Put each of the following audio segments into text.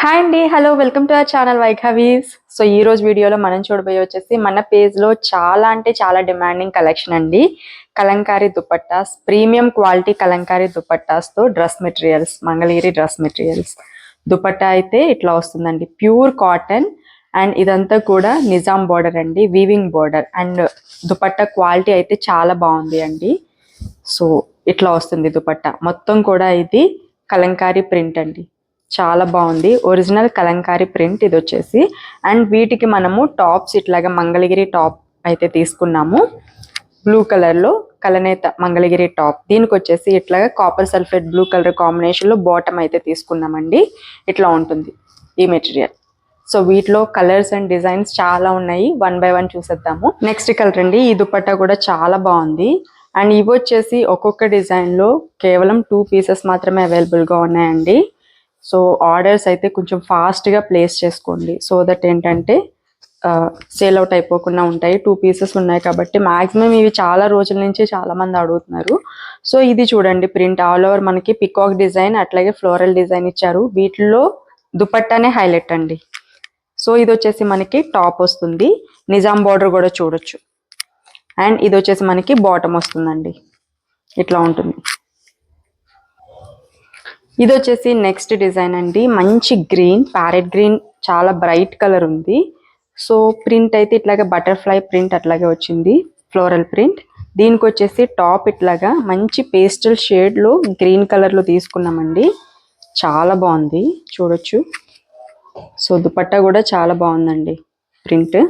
Hi అండి, hello, welcome to our channel వైఘవీస్. So ఈ రోజు వీడియోలో మనం చూడబోయే వచ్చేసి మన పేజ్లో చాలా అంటే చాలా డిమాండింగ్ కలెక్షన్ అండి. కలంకారీ దుపట్టాస్, ప్రీమియం క్వాలిటీ కలంకారీ దుపట్టాస్తో dress materials, Mangalagiri dress materials. Dupatta అయితే ఇట్లా వస్తుందండి, ప్యూర్ కాటన్. అండ్ ఇదంతా కూడా నిజాం బార్డర్ అండి, weaving border. And dupatta quality అయితే చాలా బాగుంది అండి. సో ఇట్లా వస్తుంది దుపట్టా మొత్తం కూడా. ఇది కలంకారీ ప్రింట్ అండి, చాలా బాగుంది. ఒరిజినల్ కలంకారీ ప్రింట్ ఇది వచ్చేసి. అండ్ వీటికి మనము టాప్స్ ఇట్లాగా మంగళగిరి టాప్ అయితే తీసుకున్నాము, బ్లూ కలర్లో కలనేత మంగళగిరి టాప్. దీనికి వచ్చేసి ఇట్లాగా కాపర్ సల్ఫేట్ బ్లూ కలర్ కాంబినేషన్లో బాటమ్ అయితే తీసుకున్నామండి. ఇట్లా ఉంటుంది ఈ మెటీరియల్. సో వీటిలో కలర్స్ అండ్ డిజైన్స్ చాలా ఉన్నాయి, వన్ బై వన్ చూసేద్దాము. నెక్స్ట్ కలర్ అండి, ఈ దుపట్టా కూడా చాలా బాగుంది. అండ్ ఇవి వచ్చేసి ఒక్కొక్క డిజైన్లో కేవలం 2 పీసెస్ మాత్రమే అవైలబుల్గా ఉన్నాయండి. సో ఆర్డర్స్ అయితే కొంచెం ఫాస్ట్గా ప్లేస్ చేసుకోండి, సో దట్ ఏంటంటే సేల్ అవుట్ అయిపోకుండా ఉంటాయి. 2 పీసెస్ ఉన్నాయి కాబట్టి మ్యాక్సిమం ఇవి చాలా రోజుల నుంచి చాలా మంది అడుగుతున్నారు. సో ఇది చూడండి, ప్రింట్ ఆల్ ఓవర్ మనకి పికాక్ డిజైన్ అట్లాగే ఫ్లోరల్ డిజైన్ ఇచ్చారు. వీటిల్లో దుపట్టానే హైలైట్ అండి. సో ఇది వచ్చేసి మనకి టాప్ వస్తుంది, నిజాం బార్డర్ కూడా చూడొచ్చు. అండ్ ఇది వచ్చేసి మనకి బాటమ్ వస్తుందండి, ఇట్లా ఉంటుంది. ఇది వచ్చేసి నెక్స్ట్ డిజైన్ అండి, మంచి గ్రీన్, ప్యారెట్ గ్రీన్, చాలా బ్రైట్ కలర్ ఉంది. సో ప్రింట్ అయితే ఇట్లాగా బటర్ఫ్లై ప్రింట్ అట్లాగే వచ్చింది, ఫ్లోరల్ ప్రింట్. దీనికి వచ్చేసి టాప్ ఇట్లాగా మంచి పేస్టల్ షేడ్లో గ్రీన్ కలర్లో తీసుకున్నామండి, చాలా బాగుంది చూడొచ్చు. సో దుపట్టా కూడా చాలా బాగుందండి ప్రింట్.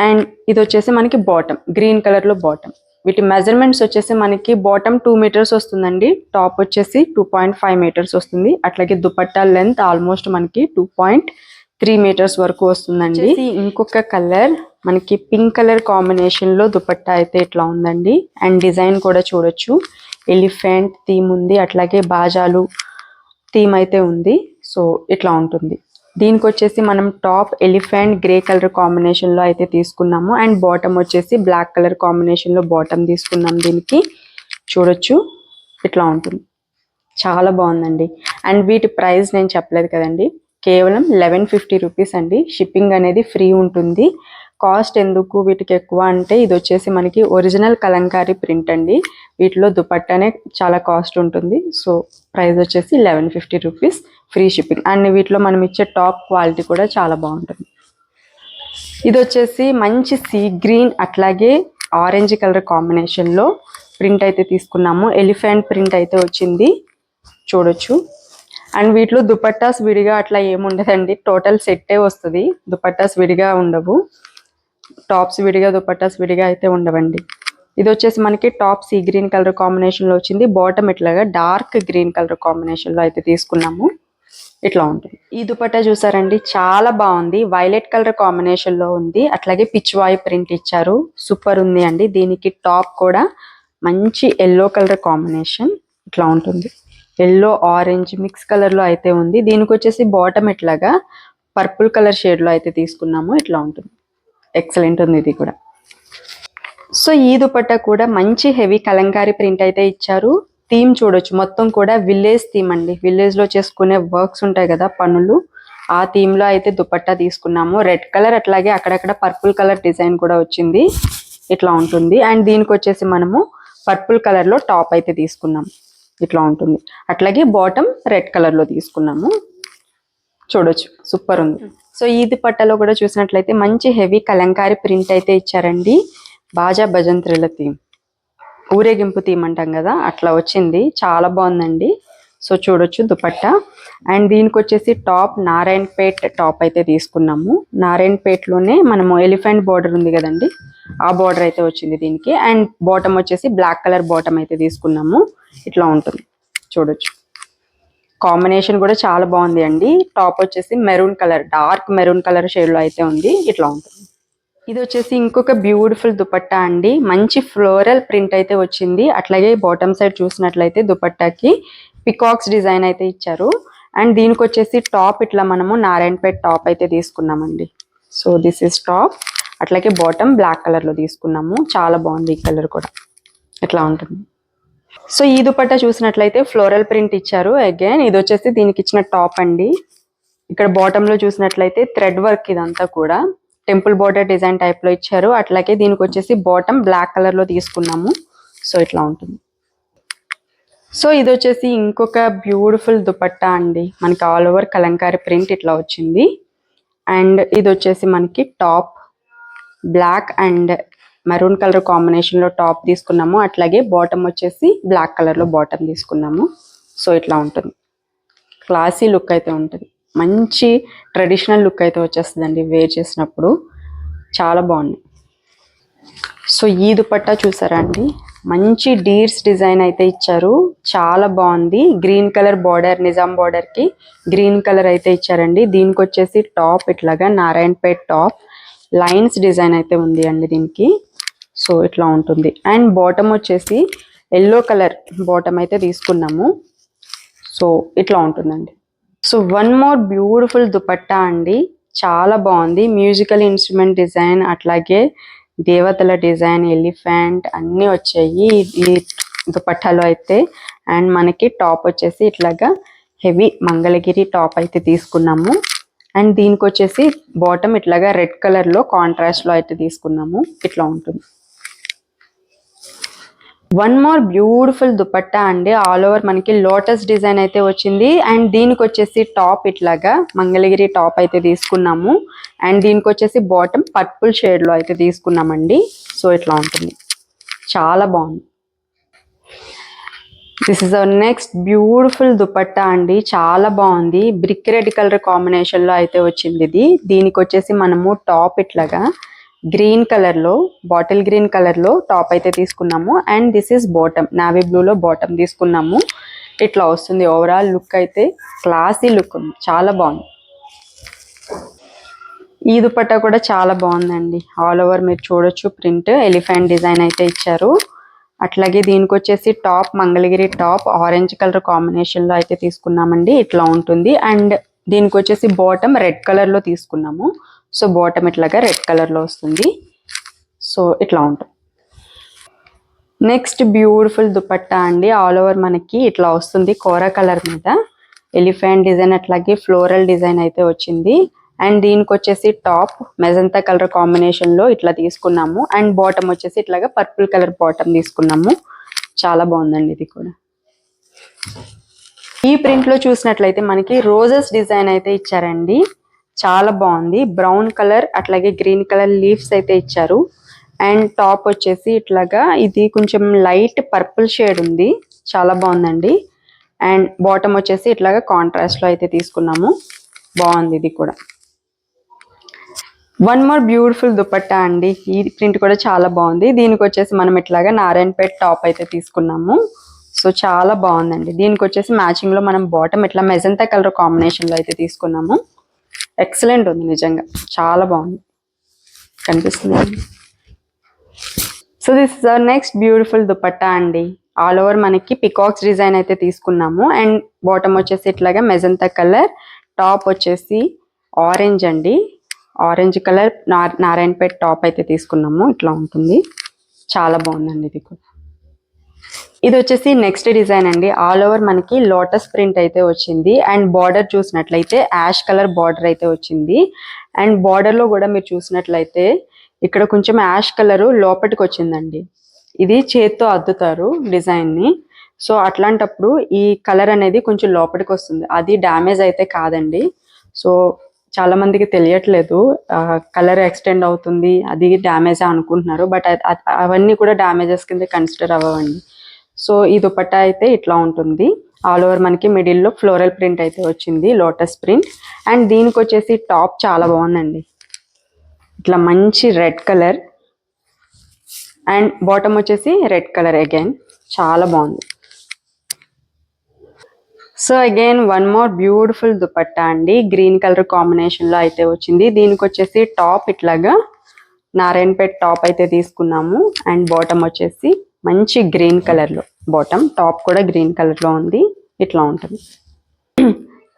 అండ్ ఇది వచ్చేసి మనకి బాటమ్, గ్రీన్ కలర్లో బాటమ్. వీటి మెజర్మెంట్స్ వచ్చేసి మనకి బాటమ్ 2 మీటర్స్ వస్తుందండి, టాప్ వచ్చేసి 2.5 మీటర్స్ వస్తుంది. అట్లాగే దుపట్టా లెంత్ ఆల్మోస్ట్ మనకి 2.3 మీటర్స్ వరకు వస్తుందండి. ఇంకొక కలర్ మనకి పింక్ కలర్ కాంబినేషన్లో దుపట్టా అయితే ఇట్లా ఉందండి. అండ్ డిజైన్ కూడా చూడొచ్చు, ఎలిఫెంట్ థీమ్ ఉంది, అట్లాగే బాజాలు థీమ్ అయితే ఉంది. సో ఇట్లా ఉంటుంది. దీనికి వచ్చేసి మనం టాప్ ఎలిఫెంట్ గ్రే కలర్ కాంబినేషన్లో అయితే తీసుకున్నాము. అండ్ బాటమ్ వచ్చేసి బ్లాక్ కలర్ కాంబినేషన్లో బాటమ్ తీసుకున్నాం. దీనికి చూడొచ్చు ఇట్లా ఉంటుంది, చాలా బాగుందండి. అండ్ వీటి ప్రైస్ నేను చెప్పలేదు కదండి, కేవలం 1150 రూపీస్ అండి. షిప్పింగ్ అనేది ఫ్రీ ఉంటుంది. కాస్ట్ ఎందుకు వీటికి ఎక్కువ అంటే, ఇది వచ్చేసి మనకి ఒరిజినల్ కలంకారీ ప్రింట్ అండి. వీటిలో దుపట్టానే చాలా కాస్ట్ ఉంటుంది. సో ప్రైస్ వచ్చేసి 1150 రూపీస్, ఫ్రీ షిప్పింగ్. అండ్ వీటిలో మనం ఇచ్చే టాప్ క్వాలిటీ కూడా చాలా బాగుంటుంది. ఇది వచ్చేసి మంచి సీ గ్రీన్ అట్లాగే ఆరెంజ్ కలర్ కాంబినేషన్లో ప్రింట్ అయితే తీసుకున్నాము. ఎలిఫెంట్ ప్రింట్ అయితే వచ్చింది, చూడొచ్చు. అండ్ వీటిలో దుపట్టాస్ విడిగా అట్లా ఏముండదండి, టోటల్ సెట్టే వస్తుంది. దుపట్టాస్ విడిగా ఉండవు, టాప్స్ విడిగా దుపట్టాస్ విడిగా అయితే ఉండవండి. ఇది వచ్చేసి మనకి టాప్ సీ గ్రీన్ కలర్ కాంబినేషన్లో వచ్చింది, బాటమ్ ఇట్లాగా డార్క్ గ్రీన్ కలర్ కాంబినేషన్లో అయితే తీసుకున్నాము, ఇట్లా ఉంటుంది. ఈ దుపట్టా చూసారండి, చాలా బాగుంది, వైలెట్ కలర్ కాంబినేషన్లో ఉంది. అట్లాగే పిచ్వాయి ప్రింట్ ఇచ్చారు, సూపర్ ఉంది అండి. దీనికి టాప్ కూడా మంచి ఎల్లో కలర్ కాంబినేషన్, ఇట్లా ఉంటుంది. ఎల్లో ఆరెంజ్ మిక్స్ కలర్లో అయితే ఉంది. దీనికి వచ్చేసి బాటమ్ ఇట్లాగా పర్పుల్ కలర్ షేడ్లో అయితే తీసుకున్నాము, ఇట్లా ఉంటుంది. ఎక్సలెంట్ ఉంది ఇది కూడా. సో ఈ దుపట్టా కూడా మంచి హెవీ కలంకారీ ప్రింట్ అయితే ఇచ్చారు. థీమ్ చూడొచ్చు, మొత్తం కూడా విలేజ్ థీమ్ అండి. విలేజ్లో చేసుకునే వర్క్స్ ఉంటాయి కదా, పనులు, ఆ థీమ్లో అయితే దుపట్టా తీసుకున్నాము. రెడ్ కలర్ అట్లాగే అక్కడక్కడ పర్పుల్ కలర్ డిజైన్ కూడా వచ్చింది, ఇట్లా ఉంటుంది. అండ్ దీనికి వచ్చేసి మనము పర్పుల్ కలర్లో టాప్ అయితే తీసుకున్నాం, ఇట్లా ఉంటుంది. అట్లాగే బాటమ్ రెడ్ కలర్లో తీసుకున్నాము, చూడొచ్చు సూపర్ ఉంది. సో ఈ దుపట్టాలో కూడా చూసినట్లయితే మంచి హెవీ కలంకారీ ప్రింట్ అయితే ఇచ్చారండి. బాజా భజంత్రిల థీమ్, ఊరేగింపు థీమ్ అంటాం కదా, అట్లా వచ్చింది, చాలా బాగుందండి. సో చూడొచ్చు దుపట్టా. అండ్ దీనికి వచ్చేసి టాప్ నారాయణపేట్ టాప్ అయితే తీసుకున్నాము. నారాయణపేట్లోనే మనము ఎలిఫెంట్ బార్డర్ ఉంది కదండి, ఆ బార్డర్ అయితే వచ్చింది దీనికి. అండ్ బాటమ్ వచ్చేసి బ్లాక్ కలర్ బాటమ్ అయితే తీసుకున్నాము, ఇట్లా ఉంటుంది, చూడొచ్చు. కాంబినేషన్ కూడా చాలా బాగుంది అండి. టాప్ వచ్చేసి maroon colour, dark maroon colour షేడ్లో అయితే ఉంది, ఇట్లా ఉంటుంది. ఇది వచ్చేసి ఇంకొక బ్యూటిఫుల్ దుపట్టా అండి, మంచి ఫ్లోరల్ ప్రింట్ అయితే వచ్చింది. అట్లాగే బాటమ్ సైడ్ చూసినట్లయితే దుపట్టాకి పికాక్స్ డిజైన్ అయితే ఇచ్చారు. అండ్ దీనికి వచ్చేసి టాప్ ఇట్లా మనము నారాయణపేట్ టాప్ అయితే తీసుకున్నామండి. సో దిస్ ఇస్ టాప్, అట్లాగే బాటమ్ బ్లాక్ కలర్లో తీసుకున్నాము, చాలా బాగుంది ఈ కలర్ కూడా, ఇట్లా ఉంటుంది. సో ఈ దుపట్టా చూసినట్లయితే ఫ్లోరల్ ప్రింట్ ఇచ్చారు. అగైన్ ఇది వచ్చేసి దీనికి ఇచ్చిన టాప్ అండి. ఇక్కడ బాటమ్ లో చూసినట్లయితే థ్రెడ్ వర్క్ ఇదంతా కూడా టెంపుల్ బోర్డర్ డిజైన్ టైప్ లో ఇచ్చారు. అట్లాగే దీనికి వచ్చేసి బాటమ్ బ్లాక్ కలర్ లో తీసుకున్నాము. సో ఇట్లా ఉంటుంది. సో ఇది వచ్చేసి ఇంకొక బ్యూటిఫుల్ దుపట్టా అండి. మనకి ఆల్ ఓవర్ కలంకారీ ప్రింట్ ఇట్లా వచ్చింది. అండ్ ఇది వచ్చేసి మనకి top black and maroon colour combination లో టాప్ తీసుకున్నాము. అట్లాగే బాటమ్ వచ్చేసి బ్లాక్ కలర్ లో బాటమ్ తీసుకున్నాము. సో ఇట్లా ఉంటుంది. క్లాసీ లుక్ అయితే ఉంటుంది. మంచి ట్రెడిషనల్ లుక్ అయితే వచ్చేస్తుందండి వేర్ చేసినప్పుడు. చాలా బాగుంది. సో ఈ దుపట్టా చూసారా అండి, మంచి డీర్స్ డిజైన్ అయితే ఇచ్చారు. చాలా బాగుంది. Green colour border, Nizam border కి గ్రీన్ కలర్ అయితే ఇచ్చారండి. దీనికి వచ్చేసి టాప్ ఇట్లాగా నారాయణపేట్ టాప్ లైన్స్ డిజైన్ అయితే ఉంది అండి దీనికి. సో ఇట్లా ఉంటుంది. అండ్ బాటమ్ వచ్చేసి ఎల్లో కలర్ బాటమ్ అయితే తీసుకున్నాము. సో ఇట్లా ఉంటుందండి. So one more beautiful dupatta అండి. చాలా బాగుంది. మ్యూజికల్ ఇన్స్ట్రుమెంట్ డిజైన్, అట్లాగే దేవతల డిజైన్, ఎలిఫెంట్ అన్నీ వచ్చాయి ఈ దుపట్టాలో అయితే. అండ్ మనకి టాప్ వచ్చేసి ఇట్లాగా హెవీ మంగళగిరి టాప్ అయితే తీసుకున్నాము. అండ్ దీనికి వచ్చేసి బాటమ్ ఇట్లాగా రెడ్ కలర్ లో కాంట్రాస్ట్ లో అయితే తీసుకున్నాము. ఇట్లా ఉంటుంది. వన్ మోర్ బ్యూటిఫుల్ దుపట్టా అండి. ఆల్ ఓవర్ మనకి లోటస్ డిజైన్ అయితే వచ్చింది. అండ్ దీనికి వచ్చేసి టాప్ ఇట్లాగా మంగళగిరి టాప్ అయితే తీసుకున్నాము. అండ్ దీనికి వచ్చేసి బాటమ్ పర్పుల్ షేడ్ లో అయితే తీసుకున్నామండి. సో ఇట్లా ఉంటుంది. చాలా బాగుంది. This is our next beautiful dupatta అండి. చాలా బాగుంది. బ్రిక్ రెడ్ కలర్ కాంబినేషన్ లో అయితే వచ్చింది ఇది. దీనికి వచ్చేసి మనము టాప్ ఇట్లాగా గ్రీన్ కలర్ లో, బాటిల్ గ్రీన్ కలర్ లో టాప్ అయితే తీసుకున్నాము. And this is bottom navy blue లో బాటమ్ తీసుకున్నాము. ఇట్లా వస్తుంది. ఓవరాల్ లుక్ అయితే క్లాసీ లుక్ ఉంది. చాలా బాగుంది. ఈ దుపట్టా కూడా చాలా బాగుందండి. ఆల్ ఓవర్ మీరు చూడొచ్చు ప్రింట్ ఎలిఫెంట్ డిజైన్ అయితే ఇచ్చారు. అట్లాగే దీనికి వచ్చేసి top Mangalagiri top orange colour combination లో అయితే తీసుకున్నామండి. ఇట్లా ఉంటుంది. అండ్ దీనికి వచ్చేసి బాటమ్ రెడ్ కలర్ లో తీసుకున్నాము. సో బాటమ్ ఇట్లాగా రెడ్ కలర్ లో వస్తుంది. సో ఇట్లా ఉంటుంది. నెక్స్ట్ బ్యూటిఫుల్ దుపట్టా అండి. ఆల్ ఓవర్ మనకి ఇట్లా వస్తుంది. కోరా కలర్ మీద ఎలిఫెంట్ డిజైన్ అట్లాగే ఫ్లోరల్ డిజైన్ అయితే వచ్చింది. అండ్ దీనికి వచ్చేసి టాప్ మెజంతా కలర్ కాంబినేషన్ లో ఇట్లా తీసుకున్నాము. అండ్ బాటమ్ వచ్చేసి ఇట్లాగా పర్పుల్ కలర్ బాటమ్ తీసుకున్నాము. చాలా బాగుందండి ఇది కూడా. ఈ ప్రింట్ లో చూసినట్లయితే మనకి రోజెస్ డిజైన్ అయితే ఇచ్చారండి. చాలా బాగుంది. బ్రౌన్ కలర్ అట్లాగే గ్రీన్ కలర్ లీవ్స్ అయితే ఇచ్చారు. అండ్ టాప్ వచ్చేసి ఇట్లాగా ఇది కొంచెం లైట్ పర్పుల్ షేడ్ ఉంది. చాలా బాగుందండి. అండ్ బాటమ్ వచ్చేసి ఇట్లాగా కాంట్రాస్ట్ లో అయితే తీసుకున్నాము. బాగుంది ఇది కూడా. వన్ మోర్ బ్యూటిఫుల్ దుపట్టా అండి. ఈ ప్రింట్ కూడా చాలా బాగుంది. దీనికి వచ్చేసి మనం ఇట్లాగా నారాయణపేట్ టాప్ అయితే తీసుకున్నాము. సో చాలా బాగుందండి. దీనికి వచ్చేసి మ్యాచింగ్ లో మనం బాటమ్ ఇట్లా మెజంతా కలర్ కాంబినేషన్ లో అయితే తీసుకున్నాము. ఎక్సలెంట్ ఉంది నిజంగా. చాలా బాగుంది. కనిపిస్తుంది. So this is our next beautiful dupatta అండి. ఆల్ ఓవర్ మనకి పికాక్స్ డిజైన్ అయితే తీసుకున్నాము. అండ్ బాటమ్ వచ్చేసి ఇట్లాగా మెజంతా కలర్, టాప్ వచ్చేసి ఆరెంజ్ అండి. ఆరెంజ్ కలర్ నారాయణపేట్ టాప్ అయితే తీసుకున్నాము. ఇట్లా ఉంటుంది. చాలా బాగుందండి ఇది కూడా. ఇది వచ్చేసి నెక్స్ట్ డిజైన్ అండి. ఆల్ ఓవర్ మనకి లోటస్ ప్రింట్ అయితే వచ్చింది. అండ్ బార్డర్ చూసినట్లయితే యాష్ కలర్ బార్డర్ అయితే వచ్చింది. అండ్ బార్డర్ లో కూడా మీరు చూసినట్లయితే ఇక్కడ కొంచెం యాష్ కలర్ లోపలికి వచ్చిందండి. ఇది చేత్తో అద్దుతారు డిజైన్ ని. సో అట్లాంటప్పుడు ఈ కలర్ అనేది కొంచెం లోపలికి వస్తుంది. అది డ్యామేజ్ అయితే కాదండి. సో చాలా మందికి తెలియట్లేదు, కలర్ ఎక్స్టెండ్ అవుతుంది అది డ్యామేజ్ అనుకుంటున్నారు. బట్ అవన్నీ కూడా డ్యామేజెస్ కింద కన్సిడర్ అవ్వండి. సో ఈ దుపట్టా అయితే ఇట్లా ఉంటుంది. ఆల్ ఓవర్ మనకి మిడిల్ లో ఫ్లోరల్ ప్రింట్ అయితే వచ్చింది, లోటస్ ప్రింట్. అండ్ దీనికి వచ్చేసి టాప్ చాలా బాగుందండి. ఇట్లా మంచి రెడ్ కలర్ అండ్ బాటమ్ వచ్చేసి రెడ్ కలర్ అగైన్. చాలా బాగుంది. So again one more beautiful dupatta అండి. గ్రీన్ కలర్ కాంబినేషన్ లో అయితే వచ్చింది. దీనికి వచ్చేసి టాప్ ఇట్లాగా నారాయణపేట్ టాప్ అయితే తీసుకున్నాము. అండ్ బాటమ్ వచ్చేసి మంచి గ్రీన్ కలర్ లో బాటమ్, టాప్ కూడా గ్రీన్ కలర్ లో ఉంది. ఇట్లా ఉంటుంది.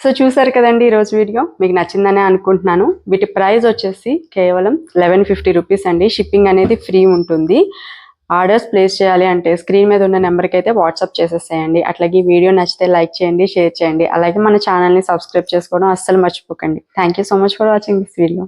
సో చూసారు కదండి ఈరోజు వీడియో. మీకు నచ్చిందనే అనుకుంటున్నాను. వీటి ప్రైస్ వచ్చేసి కేవలం 1150 రూపీస్ అండి. షిప్పింగ్ అనేది ఫ్రీ ఉంటుంది. ఆర్డర్స్ ప్లేస్ చేయాలి అంటే స్క్రీన్ మీద ఉన్న నెంబర్కి అయితే వాట్సాప్ చేసేసేయండి. అట్లాగే ఈ వీడియో నచ్చితే లైక్ చేయండి, షేర్ చేయండి. అలాగే మన ఛానల్ని సబ్స్క్రైబ్ చేసుకోవడం అస్సలు మర్చిపోకండి. Thank you so much for watching this video.